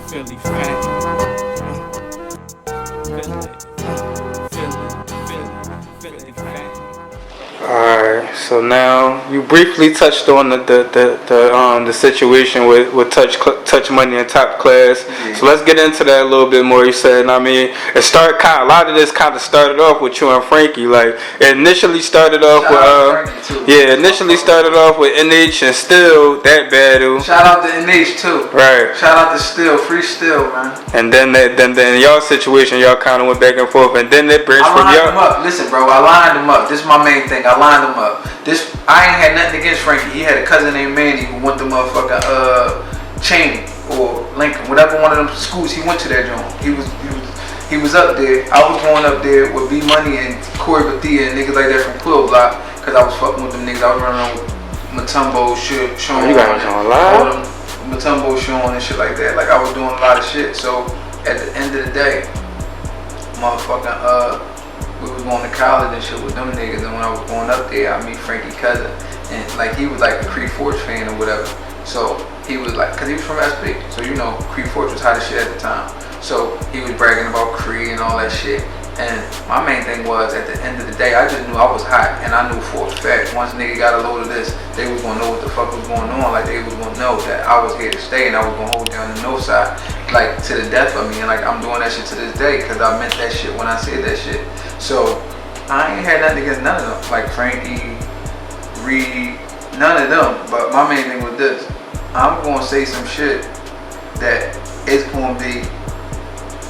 Philly F.A.M.E. Alright, so now you briefly touched on the situation with touch money and top class. Yeah. So let's get into that a little bit more. You said, I mean, a lot of this kind of started off with you and Frankie. Like, it initially started off Shout started off with NH and Still that battle. Shout out to NH too. Right. Shout out to Still, free Still, man. And then y'all situation, y'all kind of went back and forth, and then they branched from y'all. I lined them up. Listen, bro, I lined them up. This is my main thing. I lined them up. I ain't had nothing against Frankie. He had a cousin named Manny who went to motherfucking Cheney or Lincoln, whatever one of them schools he went to that joint. He was up there. I was going up there with B Money and Corey Bethia and niggas like that from Quill Block, cause I was fucking with them niggas. I was running around with Matumbo, Sean, you got on live? Matumbo, Sean, and shit like that. Like, I was doing a lot of shit. So at the end of the day, motherfucking we was going to college and shit with them niggas, and when I was going up there, I meet Frankie's cousin, and like he was like a Creed Forge fan or whatever. So he was like, cause he was from SB, so you know Creed Forge was hot as shit at the time. So he was bragging about Creed and all that shit. And my main thing was, at the end of the day, I just knew I was hot, and I knew for a fact once nigga got a load of this, they was gonna know what the fuck was going on. Like, they was gonna know that I was here to stay, and I was gonna hold down the north side, like, to the death of me. And like, I'm doing that shit to this day, cause I meant that shit when I said that shit. So I ain't had nothing against none of them, like Frankie, Reed, none of them. But my main thing was this: I'm gonna say some shit that is gonna be,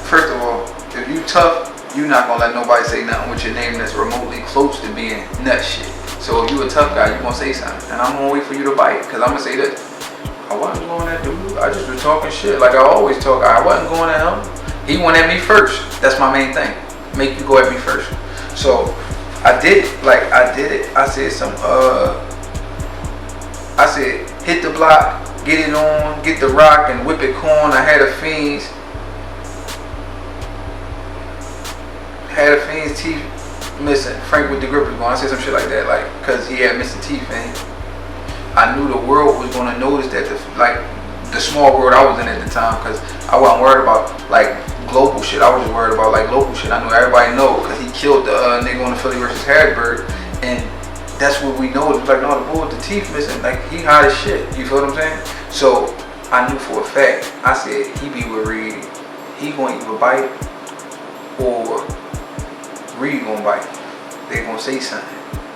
first of all, if you tough, you're not gonna let nobody say nothing with your name that's remotely close to being nut shit. So if you a tough guy, you gonna say something, and I'm gonna wait for you to bite, cause I'm gonna say this: I wasn't going at dude. I just was talking shit like I always talk. I wasn't going at him. He went at me first. That's my main thing. Make you go at me first. So I did it. Like, I did it. I said I said hit the block, get it on, get the rock, and whip it corn. I had a Fiends. Had a Fiend's teeth missing. Frank with the grippers going. I said some shit like that, like, cause he had missing teeth, and I knew the world was gonna notice that, the small world I was in at the time, cause I wasn't worried about like global shit. I was just worried about like local shit. I knew everybody know, cause he killed the nigga on the Philly versus Harrisburg, and that's what we know. It was like, no, the boy with the teeth missing, like, he hot as shit. You feel what I'm saying? So I knew for a fact. I said he be with Reed. He gonna either bite or Reed gonna bite. They gonna say something.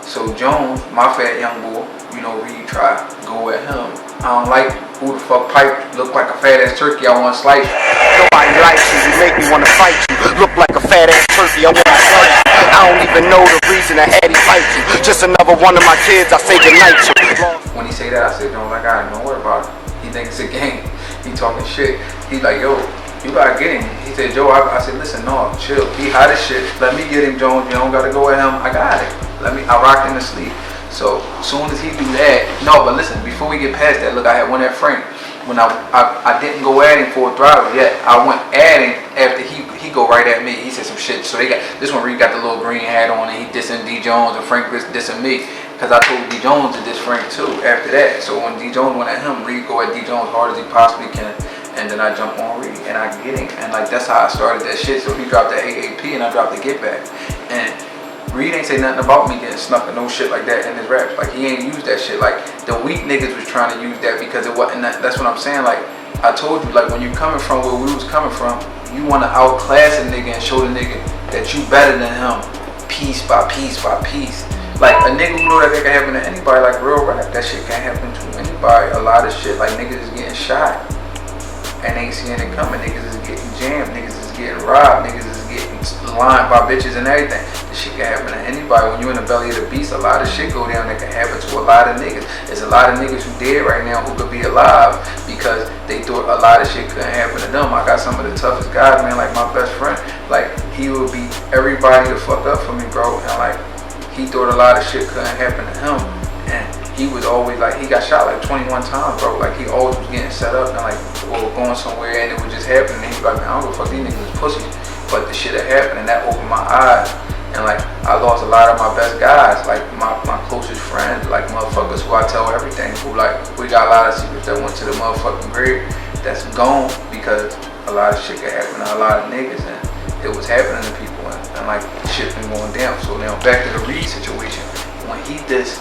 So Jones, my fat young boy, you know, Reed try go at him. I don't like who the fuck pipe look like a fat ass turkey. I want to slice you. Nobody likes you. You make me wanna fight you. Look like a fat ass turkey. I wanna slice you. I don't even know the reason I had him fight you. Just another one of my kids. I say goodnight to. When he say that, I said, Jones, like, I don't worry about it. He thinks it's a game. He talking shit. He like, yo, you gotta get him. He said, Joe, I said, listen, no, chill. He hot as shit. Let me get him, Jones. You don't gotta go at him. I got it. I rocked him to sleep. So as soon as he do that, no, but listen, before we get past that, look, I had one at Frank. When I didn't go at him for a throttle yet. I went at him after he go right at me. He said some shit. So they got this one. Reed got the little green hat on, and he dissing D Jones, and Frank was dissing me, cause I told D Jones to diss Frank too. After that, so when D Jones went at him, Reed go at D Jones hard as he possibly can. And then I jump on Reed and I get him, and like, that's how I started that shit. So he dropped that AAP and I dropped the get back, and Reed ain't say nothing about me getting snuck or no shit like that in his raps. Like, he ain't used that shit. Like, the weak niggas was trying to use that because it wasn't that. That's what I'm saying. Like, I told you, like, when you coming from where we was coming from, you want to outclass a nigga and show the nigga that you better than him, piece by piece by piece. Like, a nigga who know that can happen to anybody, like real rap, that shit can't happen to anybody. A lot of shit, like, niggas is getting shot and ain't seeing it coming. Niggas is getting jammed. Niggas is getting robbed. Niggas is getting lined by bitches and everything. This shit can happen to anybody. When you in the belly of the beast, a lot of shit go down that can happen to a lot of niggas. There's a lot of niggas who dead right now who could be alive because they thought a lot of shit couldn't happen to them. I got some of the toughest guys, man, like my best friend. Like, he would beat everybody the fuck up for me, bro. And like, he thought a lot of shit couldn't happen to him. And he was always like, he got shot like 21 times, bro. Like, he always was getting set up and like, or going somewhere, and it would just happen. And he was like, man, I don't give a fuck, these niggas is pussies. But the shit that happened, and that opened my eyes. And like, I lost a lot of my best guys, like my closest friends, like motherfuckers who I tell everything, who like, we got a lot of secrets that went to the motherfucking grave that's gone because a lot of shit could happen to a lot of niggas, and it was happening to people, and like, shit been going down. So now back to the Reed situation. When he dissed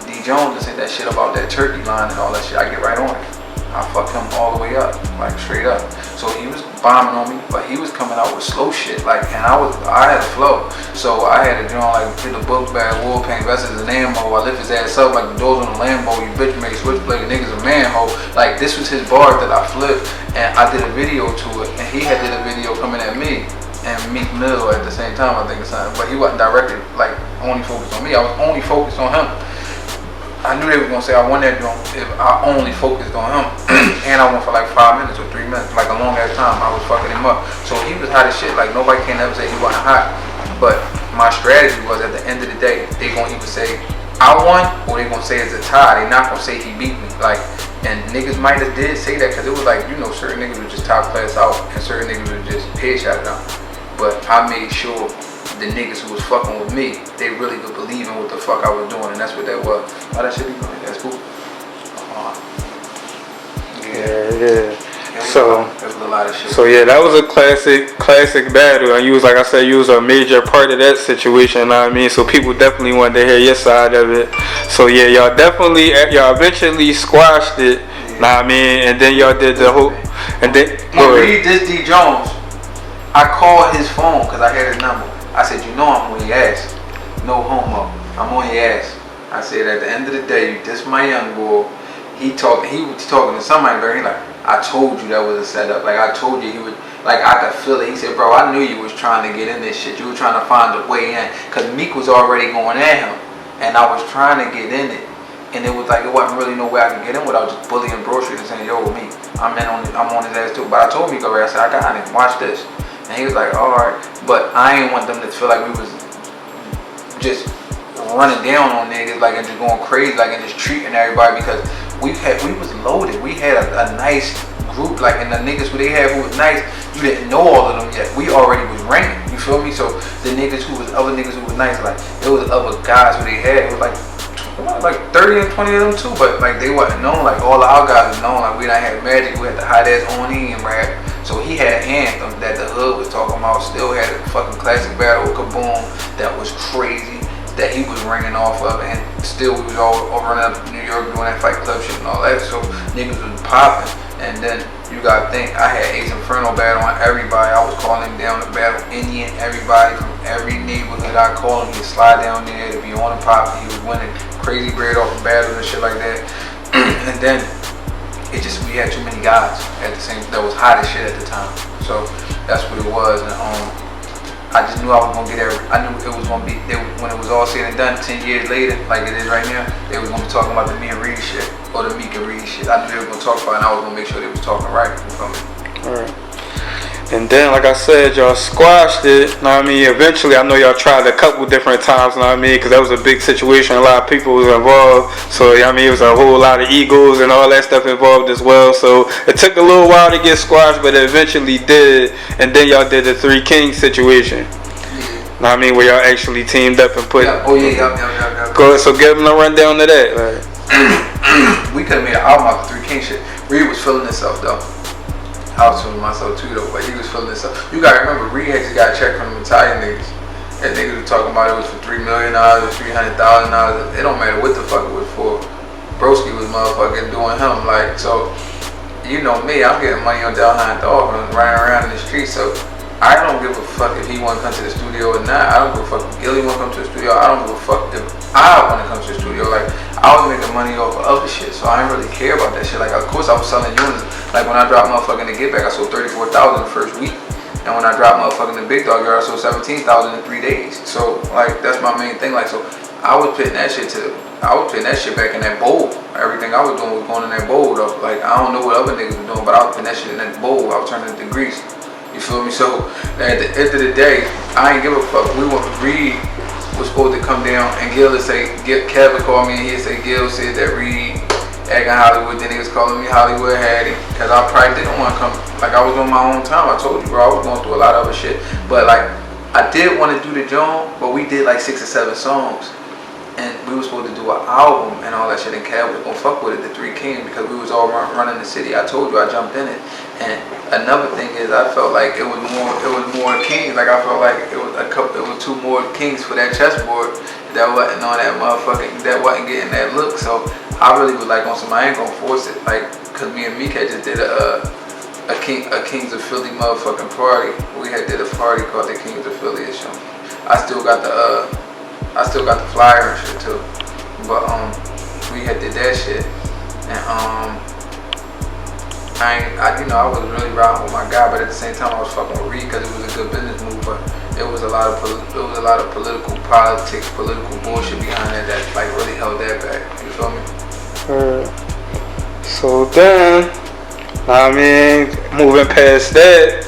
D Jones and said that shit about that turkey line and all that shit, I get right on it. I fucked him all the way up, like straight up. So he was bombing on me, but he was coming out with slow shit, like, and I had a flow. So I had to draw like hit the book bag, war paint, vests and ammo. I lift his ass up like the doors on the Lambo. You bitch made switchblade, the niggas a manhole. Like, this was his bar that I flipped, and I did a video to it, and he had did a video coming at me and Meek Mill at the same time, I think it's something. But he wasn't directed like only focused on me. I was only focused on him. I knew they were gonna say I won that joint if I only focused on him. And I went for like 5 minutes or 3 minutes, like a long ass time. I was fucking him up. So he was hot as shit. Like, nobody can ever say he wasn't hot. But my strategy was, at the end of the day, they gonna either say I won or they gonna say it's a tie. They not gonna say he beat me. Like, and niggas might have did say that because it was like, you know, certain niggas were just top class out and certain niggas were just headshot down. But I made sure the niggas who was fucking with me, they really could believe in what the fuck I was doing, and that's what that was. Oh, that shit be funny. That's cool. Yeah. So that was a lot of shit. So yeah, that was a classic battle, and you was, like I said, you was a major part of that situation. You know what I mean? So people definitely wanted to hear your side of it. So yeah, y'all eventually squashed it. Yeah. Know what I mean? And then y'all did the whole, and then when Reed did D Jones, I called his phone because I had his number. I said, you know I'm on your ass. No homo. I'm on your ass. I said, at the end of the day, you diss my young boy. He was talking to somebody, but he like, I told you that was a setup. Like, I told you he would, like, I could feel it. He said, bro, I knew you was trying to get in this shit. You were trying to find a way in. Because Meek was already going at him. And I was trying to get in it. And it was like, it wasn't really no way I could get in without just bullying Bro Street and saying, yo, Meek, I'm on his ass too. But I told Meek already, I said, I got him. Watch this. And he was like, alright. But I ain't want them to feel like we was just running down on niggas, like, and just going crazy, like, and just treating everybody, because we was loaded. We had a nice group, like, and the niggas who they had who was nice, you didn't know all of them yet. We already was ranking, you feel me? So the niggas other niggas who was nice, like, it was other guys who they had, it was like 30 and 20 of them too, but like they wasn't known. Like, all of our guys was known. Like, we done had Magic, we had the hot ass Oni and rap. So he had Anthem that the hood was talking about. Still had a fucking classic battle with Kaboom that was crazy, that he was ringing off of, and still we was all running up to New York doing that Fight Club shit and all that. So niggas was popping. And then you gotta think, I had Ace Inferno battle on everybody. I was calling him down to battle Indian, everybody from every neighborhood. I called him, he'd slide down there to be on the pop. He was winning crazy bread off of battles and shit like that. And then it just, we had too many guys at the same, that was hot as shit at the time. So that's what it was. And I just knew I was gonna get I knew it was gonna be, when it was all said and done 10 years later, like it is right now, they was gonna be talking about the me and Reed shit, or the Meek and Reed shit. I knew they were gonna talk about it, and I was gonna make sure they was talking right. You feel me? Alright. And then, like I said, y'all squashed it. Know what I mean? Eventually, I know y'all tried a couple different times. Know what I mean? Because that was a big situation. A lot of people was involved. So, you know what I mean? It was a whole lot of egos and all that stuff involved as well. So it took a little while to get squashed, but it eventually did. And then y'all did the Three Kings situation. Know what I mean? Where y'all actually teamed up and put. Yeah. Oh yeah. Go ahead. So give them a rundown of that. Like. We could have made an album out of Three Kings shit. Reed was feeling himself though. I was feeling myself too though, but he was feeling himself. You gotta remember, Reed had just got a check from the Italian niggas. And niggas were talking about it was for $3 million, $300,000. It don't matter what the fuck it was for. Broski was motherfucking doing him, like, so, you know me, I'm getting money on Dollaz and running around in the street, so I don't give a fuck if he wanna come to the studio or not. I don't give a fuck if Gillie wanna come to the studio. I don't give a fuck if I wanna come to the studio. Like, I was making money off of other shit, so I didn't really care about that shit. Like, of course I was selling units. Like, when I dropped motherfucking the Get Back, I sold 34,000 the first week. And when I dropped motherfucking the Big Dog Yard, I sold 17,000 in 3 days. So, like, that's my main thing. Like, so I was putting that shit back in that bowl. Everything I was doing was going in that bowl though. Like, I don't know what other niggas were doing, but I was putting that shit in that bowl. I was turning it to grease. You feel me? So at the end of the day, I ain't give a fuck. Reed was supposed to come down, and Kevin called me, and he'd say, Gil said that Reed acting Hollywood. Then he was calling me Hollywood Haddy, cause I probably didn't want to come. Like, I was on my own time. I told you, bro, I was going through a lot of other shit. But like, I did want to do the Jones, but we did like 6 or 7 songs. And we were supposed to do an album and all that shit, and Cab was gonna fuck with it, the 3 Kings, because we was all running the city. I told you I jumped in it. And another thing is, I felt like it was more Kings. Like I felt like it was 2 more Kings for that chessboard that wasn't on that motherfucking, that wasn't getting that look. So I really was like on some, I ain't gonna force it, like, cause me and Mika just did a Kings of Philly motherfucking party. We had did a party called the Kings of Philly or something. I still got the flyer and shit too, but we had did that shit, and I was really riding with my guy, but at the same time I was fucking with Reed because it was a good business move, but it was a lot of political bullshit behind it that like really held that back. You feel me? So then, I mean, moving past that,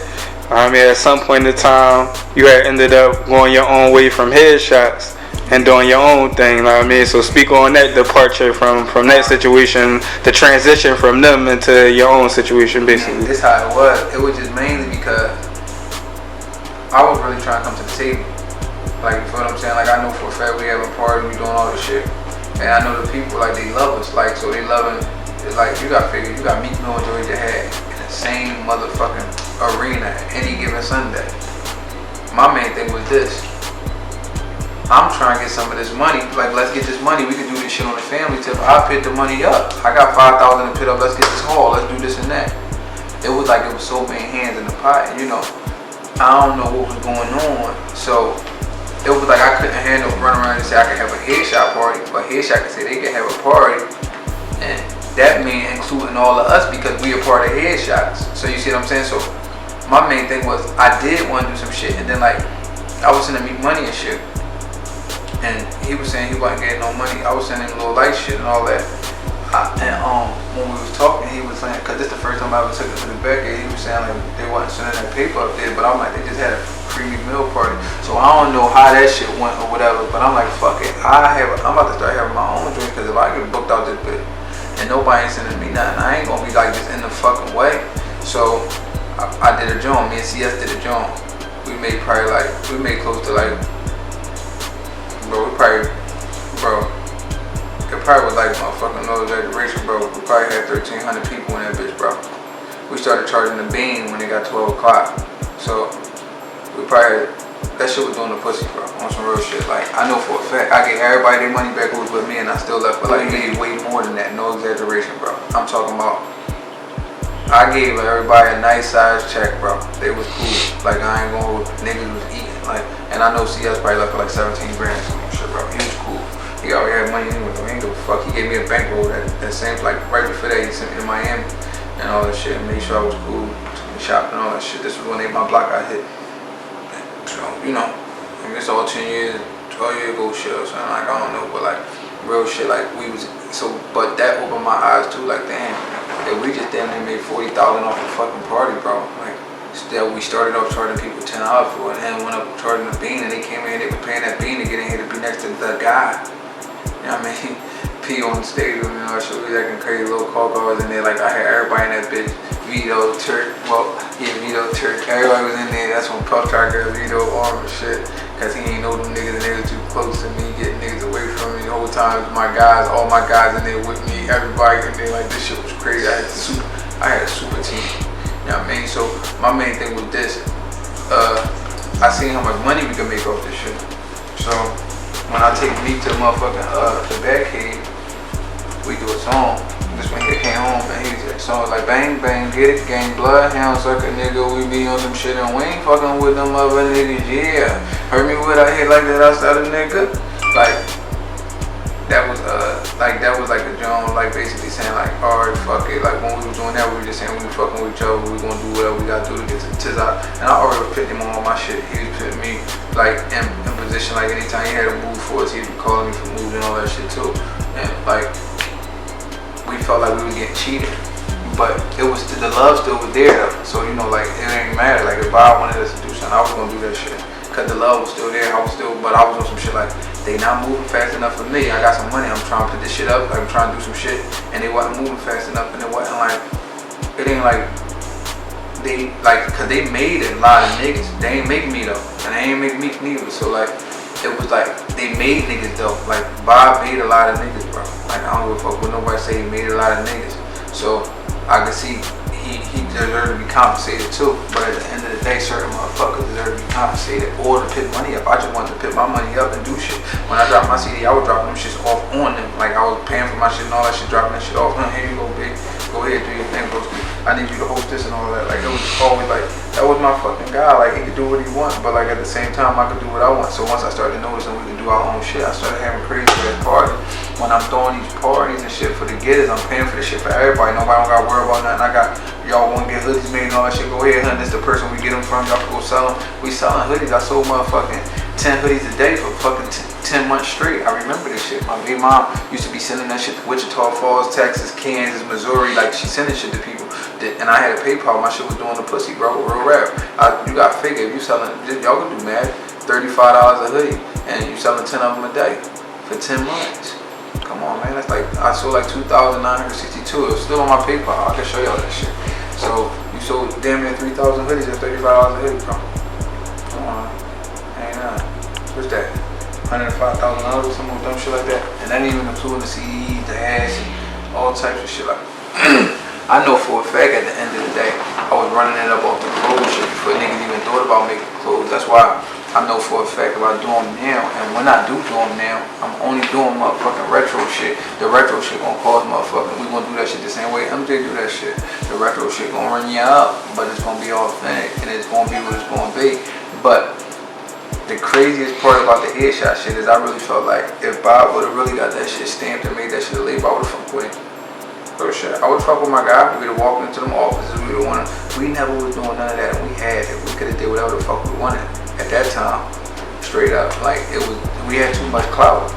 I mean, at some point in time, you had ended up going your own way from Heashots and doing your own thing, you know what I mean? So speak on that departure from that situation, the transition from them into your own situation, basically. This how it was. It was just mainly because I was really trying to come to the table. Like, you feel what I'm saying? Like, I know for a fact we having a party, we doing all this shit. And I know the people, like, they love us. Like, so they loving, it's like, you got Meek Mill and Joey Jihad in the same motherfucking arena any given Sunday. My main thing was this. I'm trying to get some of this money. Like, let's get this money. We can do this shit on the family tip. I put the money up. I got 5,000 to put up. Let's get this haul. Let's do this and that. It was like it was so many hands in the pot. You know, I don't know what was going on. So it was like I couldn't handle run around and say I could have a headshot party, but headshot could say they could have a party, and that means including all of us because we are part of headshots. So you see what I'm saying? So my main thing was I did want to do some shit, and then like I was sending me money and shit. And he was saying he wasn't getting no money. I was sending him little light shit and all that. When we was talking, he was saying, cause this the first time I ever took it to the back, and he was saying like they wasn't sending that paper up there, but I'm like, they just had a free meal party. So I don't know how that shit went or whatever, but I'm like, fuck it. I'm about to start having my own drink, cause if I get booked out this bit and nobody ain't sending me nothing, I ain't gonna be like just in the fucking way. So I did a joint. Me and CS did a joint. We made close to like. It probably was like motherfucking no exaggeration, bro. We probably had 1,300 people in that bitch, bro. We started charging the bean when it got 12 o'clock. So we probably, that shit was doing the pussy, bro, on some real shit. Like, I know for a fact, I gave everybody their money back who was with me, and I still left, but like, made way more than that, no exaggeration, bro. I'm talking about, I gave everybody a nice size check, bro. They was cool. Like, I ain't gonna, niggas was eating, like, and I know CS probably left for like 17 grand or some shit, bro. He was cool. He already had money anyway, so he ain't give a fuck. He gave me a bankroll that same, like, right before that, he sent me to Miami and all that shit, and made sure I was cool, took me shopping and all that shit. This was when my block got hit. So, you know, I mean, it's all 10 years, 12 years ago shit or something, like, I don't know, but like, real shit, like, we was, so, but that opened my eyes too, like, damn, if we just damn near made 40,000 off a fucking party, bro. Like, still, we started off charging people $10 for it, and then went up charging the bean, and they came in, they were paying that bean to get in here to be next to the guy. You know what I mean? P on the stage, you know, shit, we acting crazy, little call cars in there, like, I had everybody in that bitch, Vito, Turk, everybody was in there. That's when Puff tried to get Vito arm and shit, cause he ain't know them niggas, and they was too close to me, getting niggas away from me the whole time. My guys, all my guys in there with me, everybody in there, like, this shit was crazy. I had a super team, you know what I mean? So my main thing was this, I seen how much money we could make off this shit. So when I take me to motherfucking the Batcave, we do a song. This one here came home and he said, songs like bang bang, get it, gang bloodhound, sucker nigga, we be on some shit and we ain't fucking with them other niggas, yeah. Heard me with I hit like that outside of nigga. Like that was like a Jones, like basically saying like, alright, fuck it. Like when we was doing that, we were just saying we were fucking with each other, we gonna do whatever we gotta do to get to the tiz out. And I already put him on all my shit. He was putting me like in position, like anytime he had a move for us, he'd be calling me for moves and all that shit too. And like we felt like we was getting cheated, but it was the love still was there though. So you know, like it didn't matter. Like if I wanted us to do something, I was gonna do that shit. Cause the love was still there. But I was on some shit like they not moving fast enough for me. I got some money. I'm trying to put this shit up. Like, I'm trying to do some shit, and they wasn't moving fast enough. And it wasn't like it ain't like they like, cause they made a lot of niggas. They ain't make me though, and they ain't make me neither. So like, it was like they made niggas though. Like Bob made a lot of niggas, bro. Like I don't give a fuck what nobody say. He made a lot of niggas. So I can see he deserved to be compensated too. But at the end of the day, certain motherfuckers deserve to be compensated or to pick money up. I just wanted to pick my money up and do shit. When I dropped my CD, I was dropping them shits off on them. Like I was paying for my shit and all that shit, dropping that shit off. Here you go, big. Go ahead, do your thing, bro. I need you to host this and all that. Like it was always like, that was my fucking guy. Like he could do what he want, but like at the same time I could do what I want. So once I started noticing we could do our own shit, I started having crazy ass parties. When I'm throwing these parties and shit for the getters, I'm paying for the shit for everybody. Nobody don't gotta worry about nothing. I got, y'all wanna get hoodies made and all that shit, go ahead, hun. This the person we get them from, y'all can go sell them. We selling hoodies. I sold motherfucking 10 hoodies a day for fucking 10 months straight. I remember this shit. My big mom used to be sending that shit to Wichita Falls, Texas, Kansas, Missouri. Like she sending shit to people. And I had a PayPal. My shit was doing the pussy, bro. Real rap. You got to figure, if you selling, y'all can do mad, $35 a hoodie, and you selling 10 of them a day for 10 months. Come on, man. That's like, I sold like 2,962. It was still on my PayPal. I can show y'all that shit. So you sold damn near 3,000 hoodies at $35 a hoodie, bro. Come on. Ain't nothing. What's that? $105,000 or some more dumb shit like that. And that ain't even including the CDs, the ads, and all types of shit like that. I know for a fact at the end of the day, I was running it up off the clothes shit before niggas even thought about making clothes. That's why I know for a fact if I do them now, and when I do them now, I'm only doing motherfucking retro shit. The retro shit gonna cost motherfucking, we gonna do that shit the same way MJ do that shit. The retro shit gonna run you up, but it's gonna be authentic, and it's gonna be what it's gonna be. But the craziest part about the headshot shit is I really felt like if Bob would've really got that shit stamped and made that shit a label, I would've fucked with him. Real shit. I would fuck with my guy. We'd have walked into them offices. We never was doing none of that, and we had it. We could have did whatever the fuck we wanted at that time. Straight up, like it was. We had too much clout.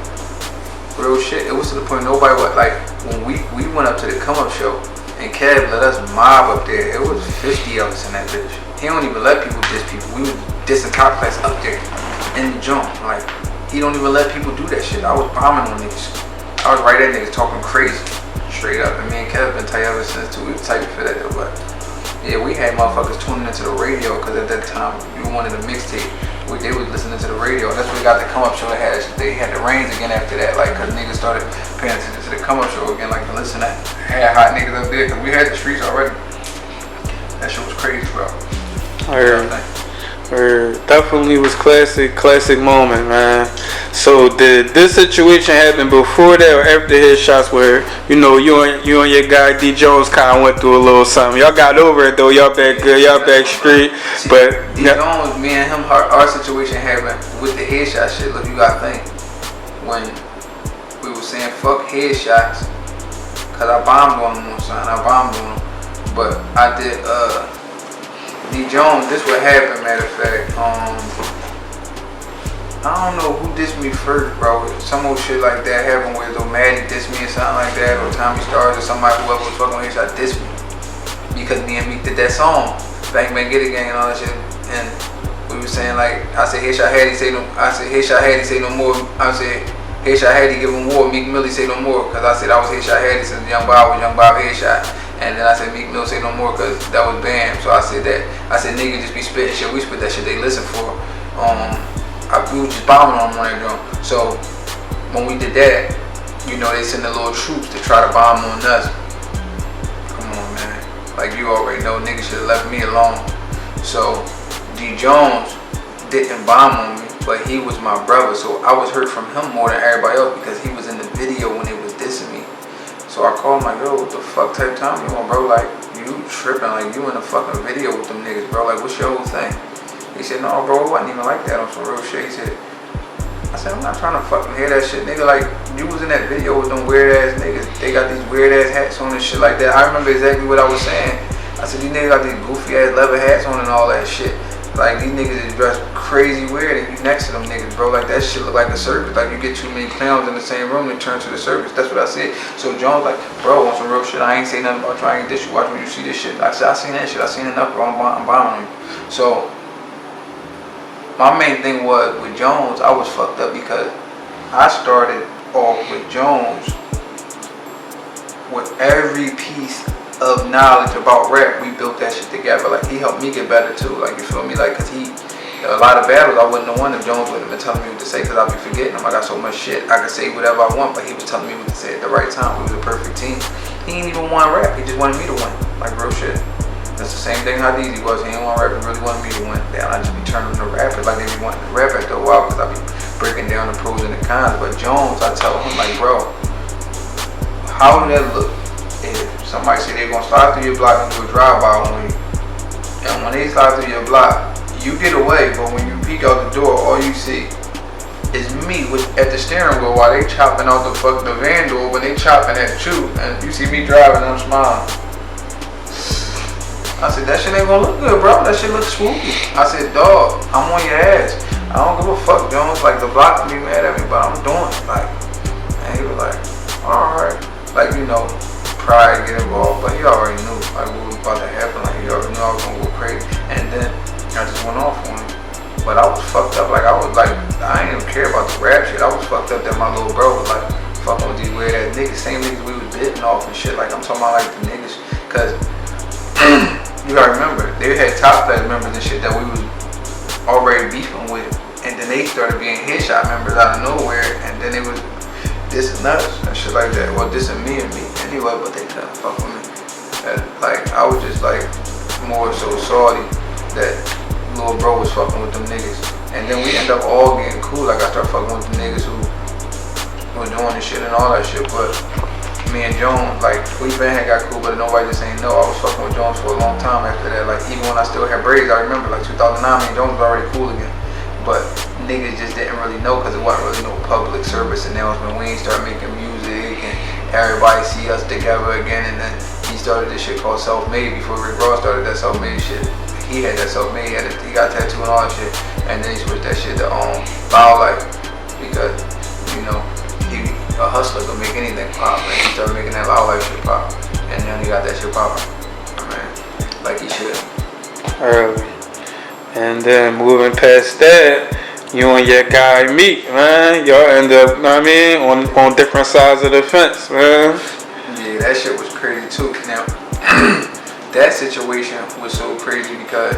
Real shit. It was to the point nobody would like when we went up to the come up show and Kev let us mob up there. It was 50 of us in that bitch. He don't even let people diss people. We was dissing cop class up there in the jump. Like he don't even let people do that shit. I was bombing on niggas. I was right at niggas talking crazy. Straight up, and me and Kev been tight ever since too. We were tight for that though, but yeah, we had motherfuckers tuning into the radio because at that time you wanted a mixtape. They was listening to the radio. That's what we got the come up show. They had the reigns again after that, like because niggas started paying attention to the come up show again, like to listen to had hot niggas up there because we had the streets already. That shit was crazy, bro. Definitely was classic moment, man. So did this situation happen before that or after Heashots where, you know, you and your guy D Jones kind of went through a little something? Y'all got over it though, y'all back good, y'all back straight. See, but D Jones, me and him, our situation happened with the headshot shit. Look, you gotta think, when we were saying fuck headshots, cause I bombed on him, I bombed on him, but I did D Jones, this what happened, matter of fact. I don't know who dissed me first, bro. Some old shit like that happened where Maddie dissed me or something like that, or Tommy Stars or somebody, whoever was fucking with Headshot dissed me. Because me and Meek did that song, Bang Bang Get It Gang and all that shit. And we were saying like, I said Headshot Haddy say no, I said Headshot Haddy say no more. I said Headshot Haddy give him war, Meek Millie say no more. Cause I said I was Headshot Haddy since Young Bob was Young Bob Headshot. And then I said Meek Mill say no more cause that was BAM. So I said that. I said nigga just be spitting shit. We spit that shit they listen for. We were just bombing on them on that drum. So when we did that, you know, they send the little troops to try to bomb on us. Come on, man. Like you already know, niggas should have left me alone. So D Jones didn't bomb on me, but he was my brother. So I was hurt from him more than everybody else because he was in the video when they was dissing me. So I called him like, yo, what the fuck type time you on, bro? Like, you tripping, like you in the fucking video with them niggas, bro. Like, what's your whole thing? He said, no, bro, it wasn't even like that on some real shit. He said, I said, I'm not trying to fucking hear that shit, nigga. Like, you was in that video with them weird ass niggas. They got these weird ass hats on and shit like that. I remember exactly what I was saying. I said, these niggas got these goofy ass leather hats on and all that shit. Like, these niggas is dressed crazy weird and you next to them niggas, bro. Like, that shit look like a circus. Like, you get too many clowns in the same room, they turn to the circus. That's what I said. So Jones like, bro, on some real shit, I ain't say nothing about trying to get this. You watch when you see this shit. I said, I seen that shit. I seen enough, bro. I'm bombing them. So my main thing was with Jones, I was fucked up because I started off with Jones with every piece of knowledge about rap, we built that shit together. Like, he helped me get better too. Like, you feel me? Like, cause a lot of battles I wouldn't have won if Jones wouldn't have been telling me what to say, because I'd be forgetting him. I got so much shit. I could say whatever I want, but he was telling me what to say at the right time. We was a perfect team. He ain't even want rap. He just wanted me to win. Like, real shit. That's the same thing how Haddy was. He didn't want rap. He really wanted me to win. Then I just be turning them to rappers like they be wanting to rap after a while, because I be breaking down the pros and the cons. But Jones, I tell him, like, bro, how would that look if somebody say they're gonna slide through your block and do a drive-by on you? And when they slide through your block, you get away, but when you peek out the door, all you see is me at the steering wheel while they chopping out the van door when they chopping at you, and you see me driving and I'm smiling. I said, that shit ain't gonna look good, bro. That shit look spooky. I said, dog, I'm on your ass. I don't give a fuck, Jones. Like, the block can be mad at me, but I'm doing it. Like, and he was like, alright. Like, you know, pride get involved, but he already knew like what was about to happen. Like, he already knew I was gonna go crazy, and then I just went off on him. But I was fucked up. Like, I didn't even care about the rap shit. I was fucked up that my little bro was like fucking with these weird ass niggas, same niggas we was bidding off and shit. Like, I'm talking about like the niggas, cause you gotta remember they had top class members and shit that we was already beefing with, and then they started being headshot members out of nowhere, and then they was dissing us and shit like that. Well, dissing me anyway, but they couldn't fuck with me. And, like, I was just like more so salty that little bro was fucking with them niggas, and then we end up all getting cool. Like, I started fucking with the niggas who were doing this shit and all that shit. But me and Jones, like, we been had got cool, but nobody just ain't know. I was fucking with Jones for a long time after that. Like, even when I still had braids, I remember like 2009, me and Jones was already cool again. But niggas just didn't really know, because it wasn't really no public service announcement. We ain't started making music and everybody see us together again. And then he started this shit called Self-Made before Rick Ross started that Self-Made shit. He had that Self-Made, he got tattooed and all that shit. And then he switched that shit to Bow Life, because, you know, a hustler could make anything pop. And he started making that Bow Life shit pop. And then he got that shit popping, man, like he should. Early. And then moving past that, you and your guy meet, man. Y'all end up, know what I mean, on different sides of the fence, man. Yeah, that shit was crazy too. Now, that situation was so crazy because